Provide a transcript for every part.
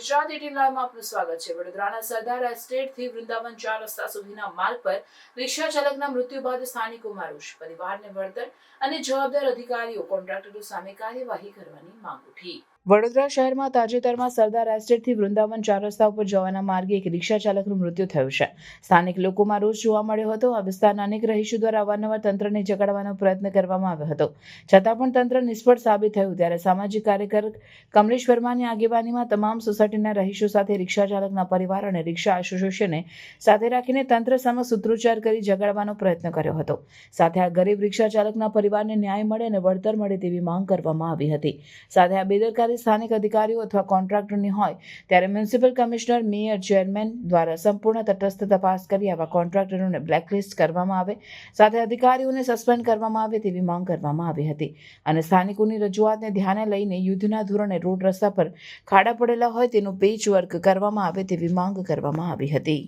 ગુજરાત 18 લાઈવમાં આપનું સ્વાગત છે। વડોદરાના સરદાર એસ્ટેટથી વૃંદાવન 4 રસ્તા સુધીના માર્ગ પર રિક્ષા ચાલકના મૃત્યુ બાદ સ્થાનિકોમાં રોષ। પરિવારને વળતર અને જવાબદાર અધિકારીઓ કોન્ટ્રાક્ટરો સામે કાર્યવાહી કરવાની માંગ ઉઠી। વડોદરા શહેરમાં તાજેતરમાં સરદાર એસ્ટેટથી વૃંદાવન 4 રસ્તા ઉપર જવાના માર્ગે એક રિક્ષા ચાલકનું મૃત્યુ થયું છે। સ્થાનિક લોકોમાં રોષ જોવા મળ્યો હતો। આ વિસ્તારના અનેક રહીશો દ્વારા અવારનવાર તંત્રને જગાડવાનો પ્રયત્ન કરવામાં આવ્યો હતો, છતાં પણ તંત્ર નિષ્ફળ સાબિત થયું। ત્યારે સામાજિક કાર્યકર કમલેશ વર્માની આગેવાનીમાં તમામ સોસાયટીના રહીશો સાથે રિક્ષા ચાલકના પરિવાર અને રિક્ષા એસોસિએશને સાથે રાખીને તંત્ર સમક્ષ સૂત્રોચ્ચાર કરી જગાડવાનો પ્રયત્ન કર્યો હતો। સાથે આ ગરીબ રિક્ષા ચાલકના પરિવારને ન્યાય મળે અને વળતર મળે તેવી માંગ કરવામાં આવી હતી। સાથે આ બેદરકારી સ્થાનિક અધિકારીઓ અથવા કોન્ટ્રાક્ટરની હોય ત્યારે મ્યુનિસિપલ કમિશનર, મેયર, ચેરમેન દ્વારા સંપૂર્ણ તટસ્થ તપાસ કરી આવા કોન્ટ્રાક્ટરોને બ્લેકલિસ્ટ કરવામાં આવે, સાથે અધિકારીઓને સસ્પેન્ડ કરવામાં આવે તેવી માંગ કરવામાં આવી હતી। અને સ્થાનિકોની રજૂઆતને ધ્યાને લઈને યુદ્ધના ધોરણે રોડ રસ્તા પર ખાડા પડેલા હોય તેનું પેચ વર્ક કરવામાં આવે તેવી માંગ કરવામાં આવી હતી।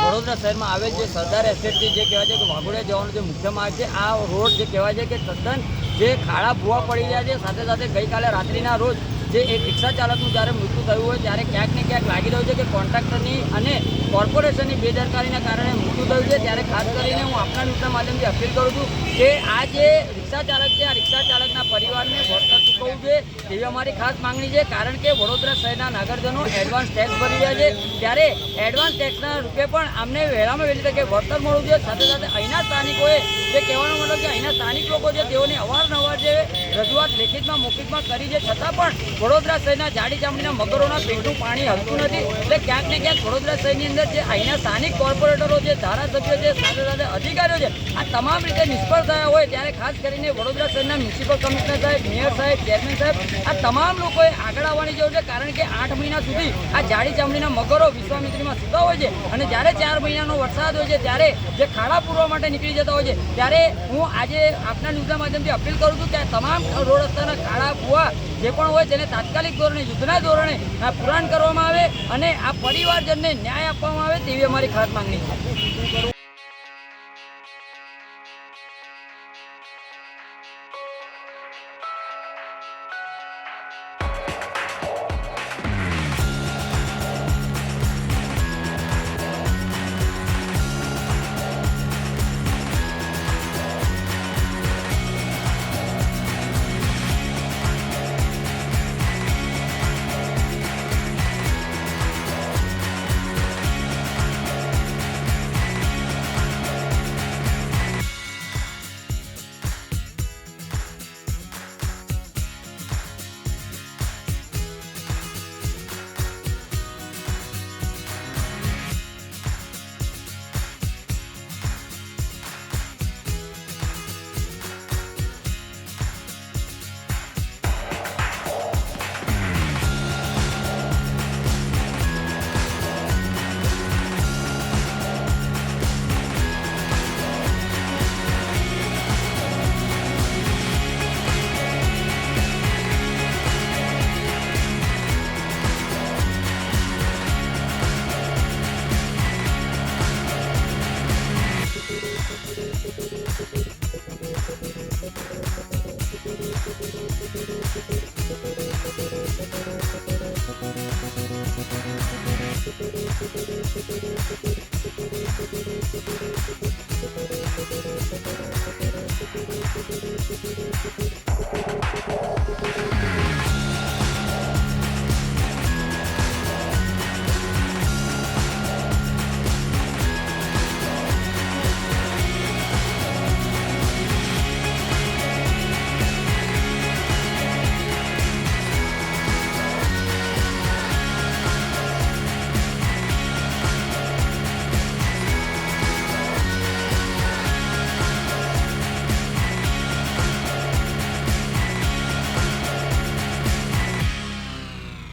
વડોદરા શહેરમાં આવેલ જે સરદાર એસ્ટેટથી જે કહેવાય છે કે વાઘોડિયા જવાનો જે મુખ્ય માર્ગ છે, આ રોડ જે કહેવાય છે કે તદ્દન જે ખાડા ભૂવા પડી રહ્યા છે। સાથે સાથે ગઈકાલે રાત્રિના રોજ જે એક રિક્ષા ચાલકનું જ્યારે મૃત્યુ થયું હોય ત્યારે ક્યાંક ને ક્યાંક લાગી રહ્યું છે કે કોન્ટ્રાક્ટરની અને કોર્પોરેશનની બેદરકારીના કારણે મૃત્યુ થયું છે। ત્યારે ખાસ કરીને હું આપના ન્યૂઝના માધ્યમથી અપીલ કરું છું કે આ જે રિક્ષા ચાલક છે, આ રિક્ષા ચાલકના પરિવારને વળતર ચૂકવવું જોઈએ તેવી અમારી ખાસ માંગણી છે। કારણ કે વડોદરા શહેરના નાગરિકો એડવાન્સ ટેક્સ ભરી રહ્યા છે, ત્યારે એડવાન્સ ટેક્સના રૂપે પણ અમને વહેલામાં વહેલી તકે વળતર મળવું જોઈએ। સાથે સાથે અહીંના સ્થાનિકોએ જે કહેવાનો મતલબ કે અહીંના સ્થાનિક લોકો છે તેઓને અવારનવાર જે રજૂઆત લેખિતમાં મૌખિકમાં કરી છે, છતાં પણ વડોદરા શહેરના જાડી ચામડીના મગરોના પેટનું પાણી હલતું નથી। એટલે ક્યાંક ને ક્યાંક વડોદરા શહેરની અંદર જે અહીંના સ્થાનિક કોર્પોરેટરો છે, ધારાસભ્યો છે, સાથે સાથે અધિકારીઓ છે, આ તમામ રીતે નિષ્ફળ થયા હોય ત્યારે ખાસ કરીને વડોદરા શહેરના મ્યુનિસિપલ કમિશનર સાહેબ, મેયર સાહેબ, ચેરમેન સાહેબ, આ તમામ લોકોએ આગળ આવવાની જરૂર છે। કારણ કે 8 મહિના સુધી આ જાડી ચામડીના મગરો વિશ્વામિત્રીમાં સૂતા હોય છે અને જ્યારે 4 મહિનાનો વરસાદ હોય છે ત્યારે જે ખાડા પૂરવા માટે નીકળી જતા હોય છે, ત્યારે હું આજે આપના ન્યૂઝના માધ્યમથી અપીલ કરું છું કે આ તમામ રોડ રસ્તાના ખાડા ભૂવા જે પણ હોય તેને તાત્કાલિક ધોરણે, યુદ્ધના ધોરણે પુરાણ કરવામાં આવે અને આ પરિવારજનને ન્યાય આપવામાં આવે તેવી અમારી ખાસ માંગણી છે। Thank you.